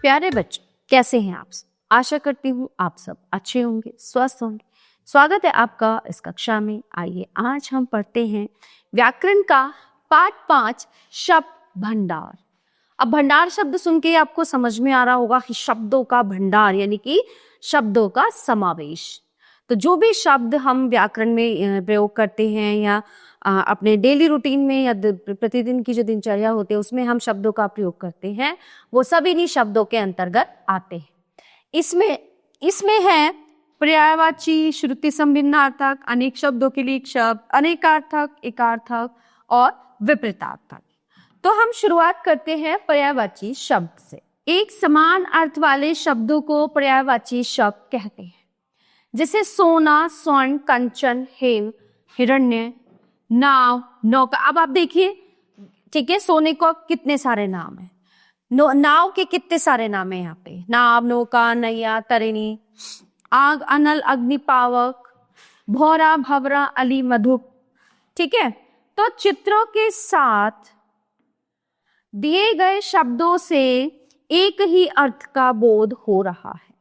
प्यारे बच्चों, कैसे हैं आप सब? आशा करती हूँ आप सब अच्छे होंगे, स्वस्थ होंगे। स्वागत है आपका इस कक्षा में। आइए आज हम पढ़ते हैं व्याकरण का पाठ 5 शब्द भंडार। अब भंडार शब्द सुन के आपको समझ में आ रहा होगा कि शब्दों का भंडार यानी कि शब्दों का समावेश। तो जो भी शब्द हम व्याकरण में प्रयोग करते हैं या अपने डेली रूटीन में या प्रतिदिन की जो दिनचर्या होती है उसमें हम शब्दों का प्रयोग करते हैं, वो सभी इन्हीं शब्दों के अंतर्गत आते हैं। इसमें है पर्यायवाची, श्रुति संभिन्नार्थक, अनेक शब्दों के लिए एक शब्द, अनेकार्थक, एकार्थक और विपरीतार्थक। तो हम शुरुआत करते हैं पर्यायवाची शब्द से। एक समान अर्थ वाले शब्दों को पर्यायवाची शब्द कहते हैं, जैसे सोना, स्वर्ण, कंचन, हेम, हिरण्य, नाव, नौका। अब आप देखिए, ठीक है, सोने को कितने सारे नाम है, नाव के कितने सारे नाम है यहाँ पे, नाव, नौका, नैया, तरिणी, आग, अनल, अग्नि, पावक, भौरा, भवरा, अली, मधुप। ठीक है, तो चित्रों के साथ दिए गए शब्दों से एक ही अर्थ का बोध हो रहा है।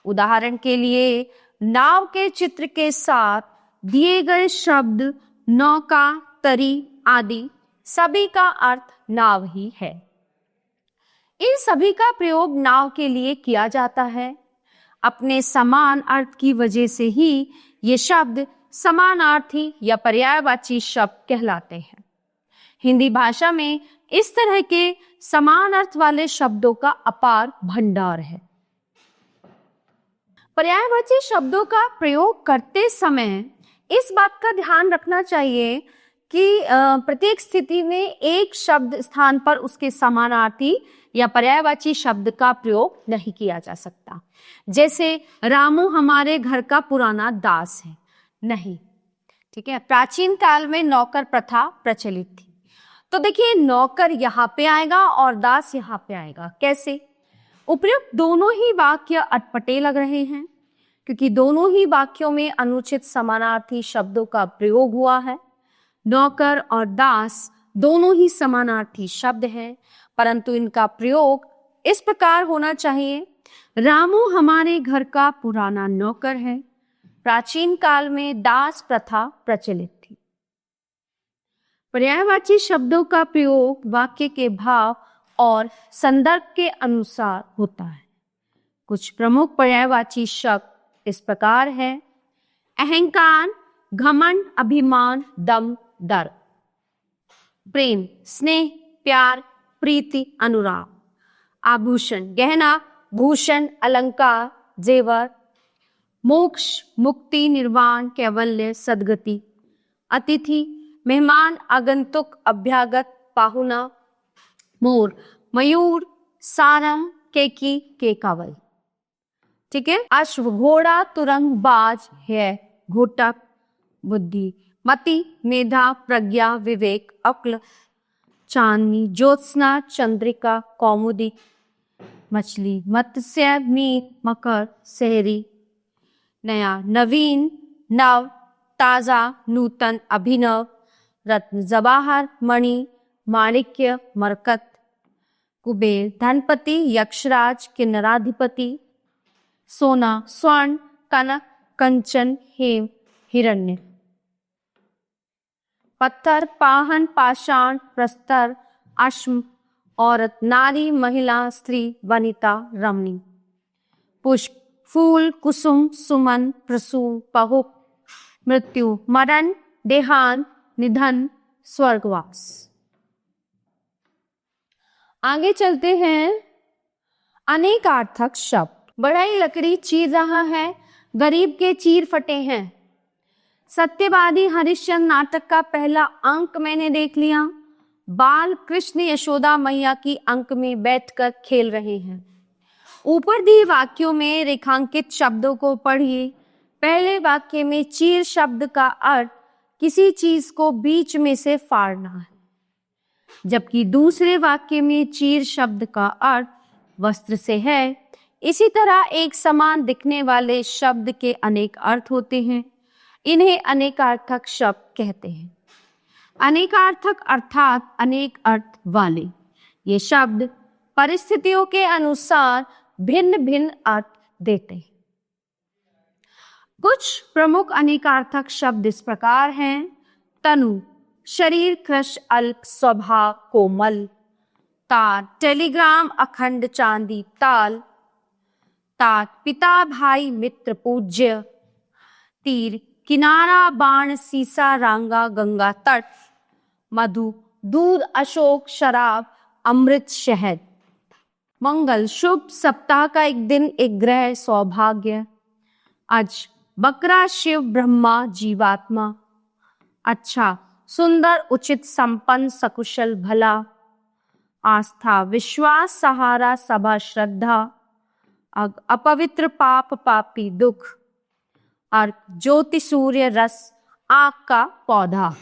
उदाहरण के लिए नाव के चित्र के साथ दिए गए शब्द नौका, तरी आदि सभी का अर्थ नाव ही है। इन सभी का प्रयोग नाव के लिए किया जाता है। अपने समान अर्थ की वजह से ही ये शब्द समानार्थी या पर्यायवाची शब्द कहलाते हैं। हिंदी भाषा में इस तरह के समान अर्थ वाले शब्दों का अपार भंडार है। पर्यायवाची शब्दों का प्रयोग करते समय इस बात का ध्यान रखना चाहिए कि प्रत्येक स्थिति में एक शब्द स्थान पर उसके समानार्थी या पर्यायवाची शब्द का प्रयोग नहीं किया जा सकता। जैसे रामू हमारे घर का पुराना दास है, नहीं। ठीक है, प्राचीन काल में नौकर प्रथा प्रचलित थी। तो देखिए, नौकर यहाँ पे आएगा और दास यहाँ पे आएगा। कैसे? उपयुक्त दोनों ही वाक्य अटपटे लग रहे हैं क्योंकि दोनों ही वाक्यों में अनुचित समानार्थी शब्दों का प्रयोग हुआ है। नौकर और दास दोनों ही समानार्थी शब्द हैं, परंतु इनका प्रयोग इस प्रकार होना चाहिए, रामू हमारे घर का पुराना नौकर है। प्राचीन काल में दास प्रथा प्रचलित थी। पर्यायवाची शब्दों का प्रयोग वाक्य के भाव और संदर्भ के अनुसार होता है। कुछ प्रमुख पर्यायवाची शब्द इस प्रकार है: अहंकार, घमंड, अभिमान, दम, डर। प्रेम, स्नेह, प्यार, प्रीति, अनुराग। आभूषण, गहना, भूषण, अलंकार, जेवर। मोक्ष, मुक्ति, निर्वाण, कैवल्य, सद्गति। अतिथि, मेहमान, आगंतुक, अभ्यागत, पाहुना। मोर, मयूर, सारंग, केकी, केकावल। ठीक है। अश्व, घोड़ा, तुरंग, बाज, है, घोटक, बुद्धि। मति, मेधा, प्रज्ञा, विवेक, अक्ल। चांदनी, ज्योत्सना, चंद्रिका, कौमुदी। मछली, मत्स्य, मीन, मकर, सहरी। नया, नवीन, नव, ताजा, नूतन, अभिनव। रत्न, जवाहर, मणि, माणिक्य, मरकत। कुबेर, धनपति, यक्षराज, किन्नराधिपति। सोना, स्वर्ण, कनक, कंचन, हेम, हिरण्य। पत्थर, पाहन, पाषाण, प्रस्तर, अश्म। औरत, नारी, महिला, स्त्री, वनिता, रमणी। पुष्प, फूल, कुसुम, सुमन, प्रसून, पहुक। मृत्यु, मरण, देहांत, निधन, स्वर्गवास। आगे चलते हैं। अनेकार्थक शब्द। बढ़ई लकड़ी चीर रहा है, गरीब के चीर फटे हैं। सत्यवादी हरिश्चंद्र नाटक का पहला अंक मैंने देख लिया। बाल कृष्ण यशोदा मैया की अंक में बैठकर खेल रहे हैं। ऊपर दिए वाक्यों में रेखांकित शब्दों को पढ़िए। पहले वाक्य में चीर शब्द का अर्थ किसी चीज को बीच में से फाड़ना है, जबकि दूसरे वाक्य में चीर शब्द का अर्थ वस्त्र से है। इसी तरह एक समान दिखने वाले शब्द के अनेक अर्थ होते हैं, इन्हें अनेकार्थक शब्द कहते हैं। अनेकार्थक अर्थात अनेक अर्थ वाले। ये शब्द परिस्थितियों के अनुसार भिन्न भिन्न अर्थ देते हैं। कुछ प्रमुख अनेकार्थक शब्द इस प्रकार हैं। तनु, शरीर, कृश, अल्प, स्वभाव, कोमल। तार, टेलीग्राम, अखंड, चांदी, ताल। तात, पिता, भाई, मित्र, पूज्य। तीर, किनारा, बाण, सीसा, रांगा, गंगा तट। मधु, दूध, अशोक, शराब, अमृत, शहद। मंगल, शुभ, सप्ताह का एक दिन, एक ग्रह, सौभाग्य। अज, बकरा, शिव, ब्रह्मा, जीवात्मा। अच्छा, सुंदर, उचित, संपन्न, सकुशल, भला। आस्था, विश्वास, सहारा, सभा, श्रद्धा। अपवित्र, पाप, पापी, दुख। अर्क, ज्योति, सूर्य, रस, आग का पौधा।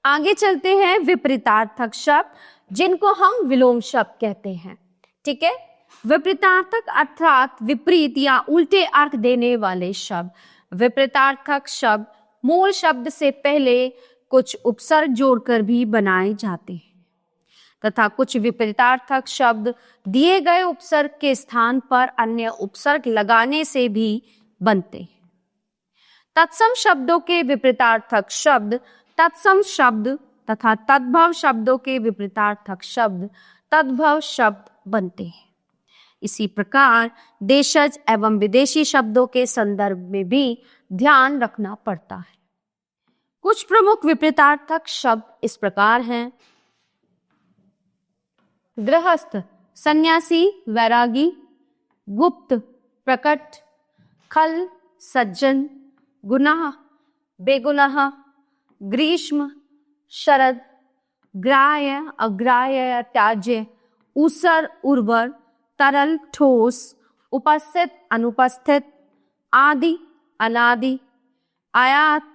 आगे चलते हैं विपरीतार्थक शब्द, जिनको हम विलोम शब्द कहते हैं। ठीक है, विपरीतार्थक अर्थात विपरीत या उल्टे अर्थ देने वाले शब्द। विपरीतार्थक शब्द मूल शब्द से पहले कुछ उपसर्ग जोड़कर भी बनाए जाते हैं तथा कुछ विपरीतार्थक शब्द दिए गए उपसर्ग के स्थान पर अन्य उपसर्ग लगाने से भी बनते हैं। तत्सम शब्दों के विपरीतार्थक शब्द तत्सम शब्द तथा तद्भव शब्दों के विपरीतार्थक शब्द तद्भव शब्द बनते हैं। इसी प्रकार देशज एवं विदेशी शब्दों के संदर्भ में भी ध्यान रखना पड़ता है। कुछ प्रमुख विपरीतार्थक शब्द इस प्रकार हैं। गृहस्थ, सन्यासी, वैरागी। गुप्त, प्रकट। खल, सज्जन। गुनाह, बेगुनाह। ग्रीष्म, शरद। ग्राह्य, अग्राह्य, त्याज्य। ऊसर, उर्वर। तरल, ठोस। उपस्थित, अनुपस्थित। आदि, अनादि। आयात,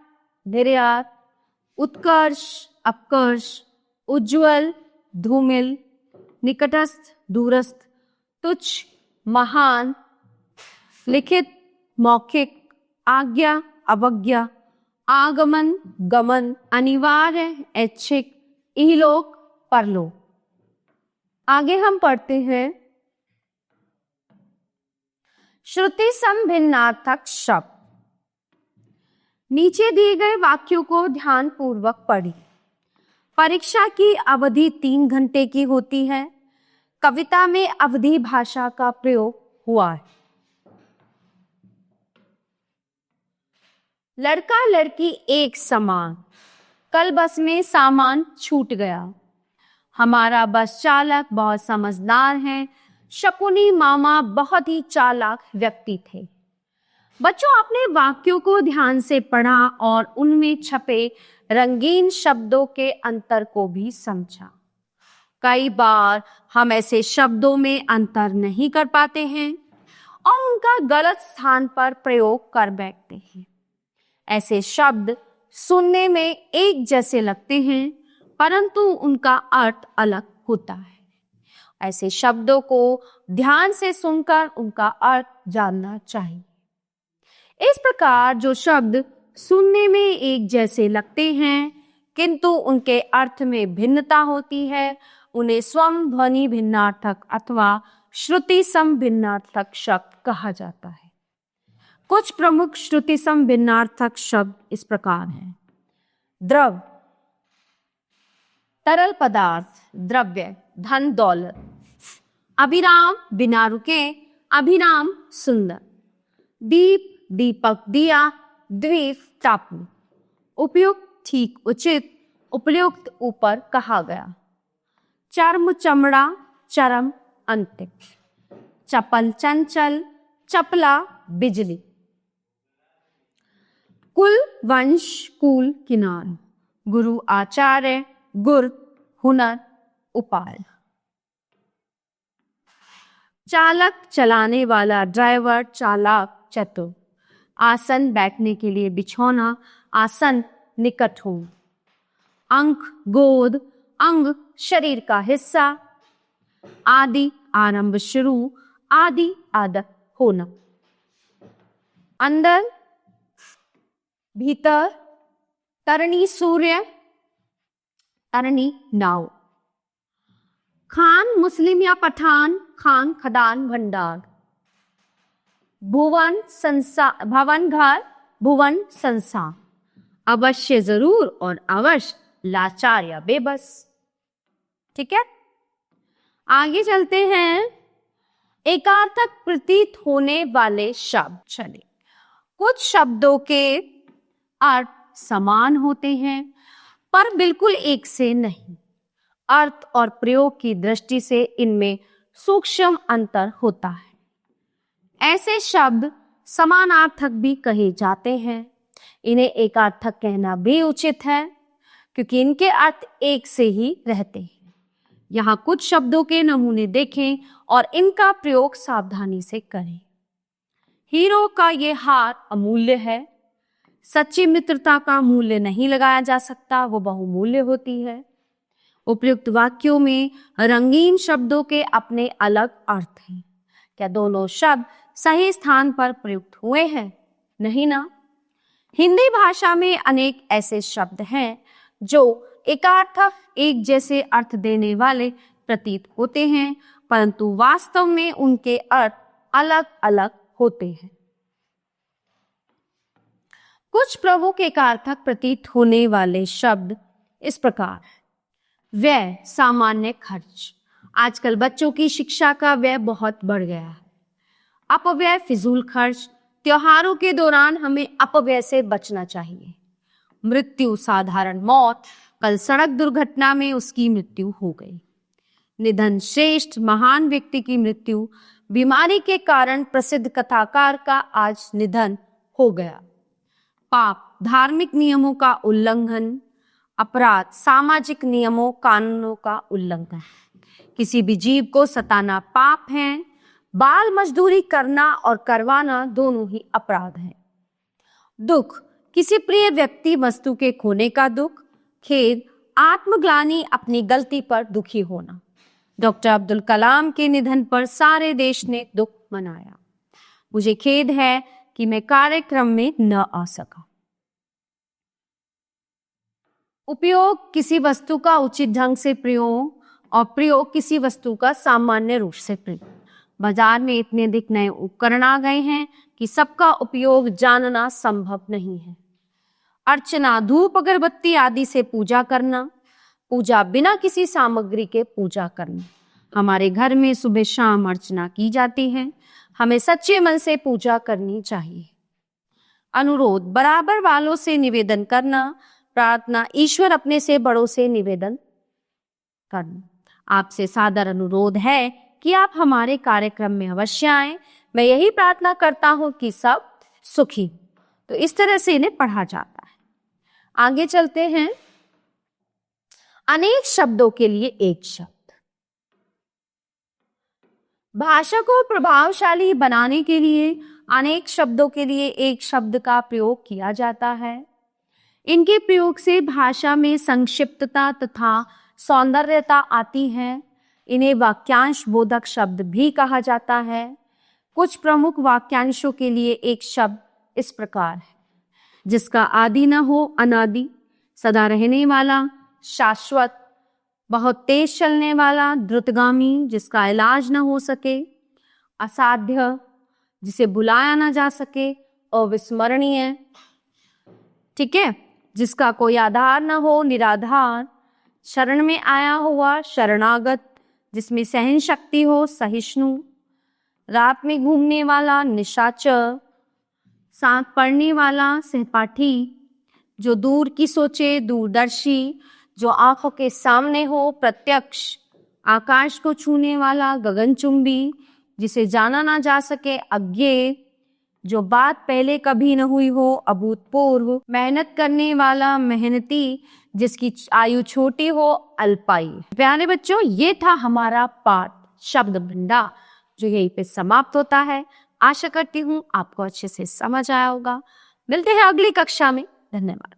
निर्यात। उत्कर्ष, अपकर्ष। उज्ज्वल, धूमिल। निकटस्थ, दूरस्थ। तुच्छ, महान। लिखित, मौखिक। आज्ञा, अवज्ञा। आगमन, गमन। अनिवार्य, ऐच्छिक। इहलोक, परलोक। आगे हम पढ़ते हैं श्रुति संभिन्नार्थक शब्द। नीचे दिए गए वाक्यों को ध्यान पूर्वक पढ़िए। परीक्षा की अवधि 3 घंटे की होती है। कविता में अवधि भाषा का प्रयोग हुआ है। लड़का लड़की एक समान। कल बस में सामान छूट गया। हमारा बस चालक बहुत समझदार है। शकुनी मामा बहुत ही चालाक व्यक्ति थे। बच्चों, अपने वाक्यों को ध्यान से पढ़ा और उनमें छपे रंगीन शब्दों के अंतर को भी समझा। कई बार हम ऐसे शब्दों में अंतर नहीं कर पाते हैं और उनका गलत स्थान पर प्रयोग कर बैठते हैं। ऐसे शब्द सुनने में एक जैसे लगते हैं परंतु उनका अर्थ अलग होता है। ऐसे शब्दों को ध्यान से सुनकर उनका अर्थ जानना चाहिए। इस प्रकार जो शब्द सुनने में एक जैसे लगते हैं किंतु उनके अर्थ में भिन्नता होती है, उन्हें स्वम ध्वनि भिन्नार्थक अथवा श्रुति सम भिन्नार्थक शब्द कहा जाता है। कुछ प्रमुख श्रुति सम भिन्नार्थक शब्द इस प्रकार हैं। द्रव, तरल पदार्थ, द्रव्य, धन दौलत। अभिराम, बिना रुके, अभिराम, सुंदर। दीप, दीपक, दिया, द्वीप, टापू। उपयुक्त, ठीक, उचित, उपयुक्त, ऊपर कहा गया। चर्म, चमड़ा, चरम, अंतिम। चपल, चंचल, चपला, बिजली। कुल, वंश, कुल, किनारा। गुरु, आचार्य, गुर, हुनर, उपाय। चालक, चलाने वाला, ड्राइवर, चालाक, चतुर। आसन, बैठने के लिए बिछौना, आसन, निकट हो। अंक, गोद, अंग, शरीर का हिस्सा। आदि, आरंभ, शुरू, आदि, आदत, होना। अंदर, भीतर, तरणी, सूर्य, अरणी नाव। खान मुस्लिम या पठान, खान खदान भंडार। भुवन घर, भुवन संसार। अवश्य जरूर और अवश्य लाचार या बेबस। ठीक है, आगे चलते हैं। एकार्थक प्रतीत होने वाले शब्द। चलिए, कुछ शब्दों के अर्थ समान होते हैं पर बिल्कुल एक से नहीं। अर्थ और प्रयोग की दृष्टि से इनमें सूक्ष्म अंतर होता है। ऐसे शब्द समानार्थक भी कहे जाते हैं। इन्हें एकार्थक कहना भी उचित है क्योंकि इनके अर्थ एक से ही रहते हैं। यहाँ कुछ शब्दों के नमूने देखें और इनका प्रयोग सावधानी से करें। हीरो का ये हार अमूल्य है। सच्ची मित्रता का मूल्य नहीं लगाया जा सकता, वो बहुमूल्य होती है। उपयुक्त वाक्यों में रंगीन शब्दों के अपने अलग अर्थ हैं। क्या दोनों शब्द सही स्थान पर प्रयुक्त हुए हैं? नहीं ना। हिंदी भाषा में अनेक ऐसे शब्द हैं जो एकार्थक एक जैसे अर्थ देने वाले प्रतीत होते हैं परंतु वास्तव में उनके अर्थ अलग अलग होते हैं। कुछ प्रमुख एकार्थक प्रतीत होने वाले शब्द इस प्रकार। व्यय, सामान्य खर्च। आजकल बच्चों की शिक्षा का व्यय बहुत बढ़ गया है। अपव्यय, फिजूल खर्च। त्योहारों के दौरान हमें अपव्यय से बचना चाहिए। मृत्यु, साधारण मौत। कल सड़क दुर्घटना में उसकी मृत्यु हो गई। निधन, श्रेष्ठ महान व्यक्ति की मृत्यु। बीमारी के कारण प्रसिद्ध कथाकार का आज निधन हो गया। पाप, धार्मिक नियमों का उल्लंघन। अपराध, सामाजिक नियमों कानूनों का उल्लंघन। किसी भी जीव को सताना पाप है। बाल मजदूरी करना और करवाना दोनों ही अपराध हैं। दुख, किसी प्रिय व्यक्ति वस्तु के खोने का दुख। खेद, आत्मग्लानि, अपनी गलती पर दुखी होना। डॉक्टर अब्दुल कलाम के निधन पर सारे देश ने दुख मनाया। मुझे खेद है कि मैं कार्यक्रम में न आ सका। उपयोग, किसी वस्तु का उचित ढंग से प्रयोग और प्रयोग किसी वस्तु का सामान्य रूप से प्रयोग। बाजार में इतने अधिक नए उपकरण आ गए हैं कि सबका उपयोग जानना संभव नहीं है। अर्चना, धूप अगरबत्ती आदि से पूजा करना। पूजा, बिना किसी सामग्री के पूजा करना। हमारे घर में सुबह शाम अर्चना की जाती है। हमें सच्चे मन से पूजा करनी चाहिए। अनुरोध, बराबर वालों से निवेदन करना। प्रार्थना, ईश्वर अपने से बड़ों से निवेदन करना। आपसे सादर अनुरोध है कि आप हमारे कार्यक्रम में अवश्य आएं। मैं यही प्रार्थना करता हूं कि सब सुखी। तो इस तरह से इन्हें पढ़ा जाता है। आगे चलते हैं। अनेक शब्दों के लिए एक शब्द। भाषा को प्रभावशाली बनाने के लिए अनेक शब्दों के लिए एक शब्द का प्रयोग किया जाता है। इनके प्रयोग से भाषा में संक्षिप्तता तथा सौंदर्यता आती है। इन्हें वाक्यांश बोधक शब्द भी कहा जाता है। कुछ प्रमुख वाक्यांशों के लिए एक शब्द इस प्रकार है। जिसका आदि न हो, अनादि। सदा रहने वाला, शाश्वत। बहुत तेज चलने वाला, द्रुतगामी। जिसका इलाज न हो सके, असाध्य। जिसे बुलाया न जा सके, अविस्मरणीय। ठीक है, जिसका कोई आधार न हो, निराधार। शरण में आया हुआ, शरणागत। जिसमें सहन शक्ति हो, सहिष्णु। रात में घूमने वाला, निशाचर। साथ पढ़ने वाला, सहपाठी। जो दूर की सोचे, दूरदर्शी। जो आंखों के सामने हो, प्रत्यक्ष। आकाश को छूने वाला, गगनचुंबी। जिसे जाना ना जा सके, अज्ञेय। जो बात पहले कभी न हुई हो, अभूतपूर्व। मेहनत करने वाला, मेहनती। जिसकी आयु छोटी हो, अल्पायु। प्यारे बच्चों, ये था हमारा पाठ शब्द भंडार जो यहीं पे समाप्त होता है। आशा करती हूँ आपको अच्छे से समझ आया होगा। मिलते हैं अगली कक्षा में। धन्यवाद।